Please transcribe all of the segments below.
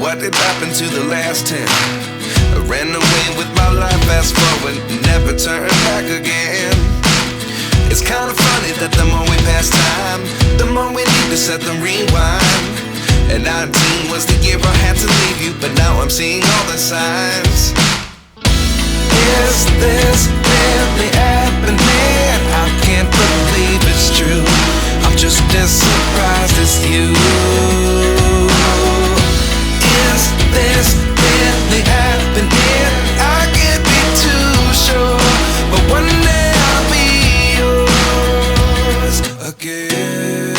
what did happen to the last 10? I ran away with my life, fast forward, never turn back again. It's kind of funny that the more we pass time, the more we need to set them rewind. And 19 was the year I had to leave you, but now I'm seeing all the signs. Is this really happening? I can't believe it's true. I'm just as surprised as you. Is this really happening? I can't be too sure, but one day I'll be yours again.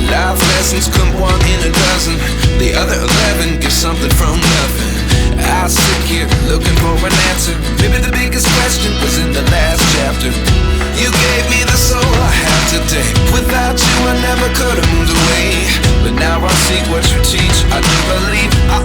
Life lessons come one in a dozen. The other 11 get something from nothing. I sit here looking for an answer. Maybe the biggest question was in the last chapter. You gave me the soul I have today. Without you I never could have moved away. But now I see what you teach. I do believe I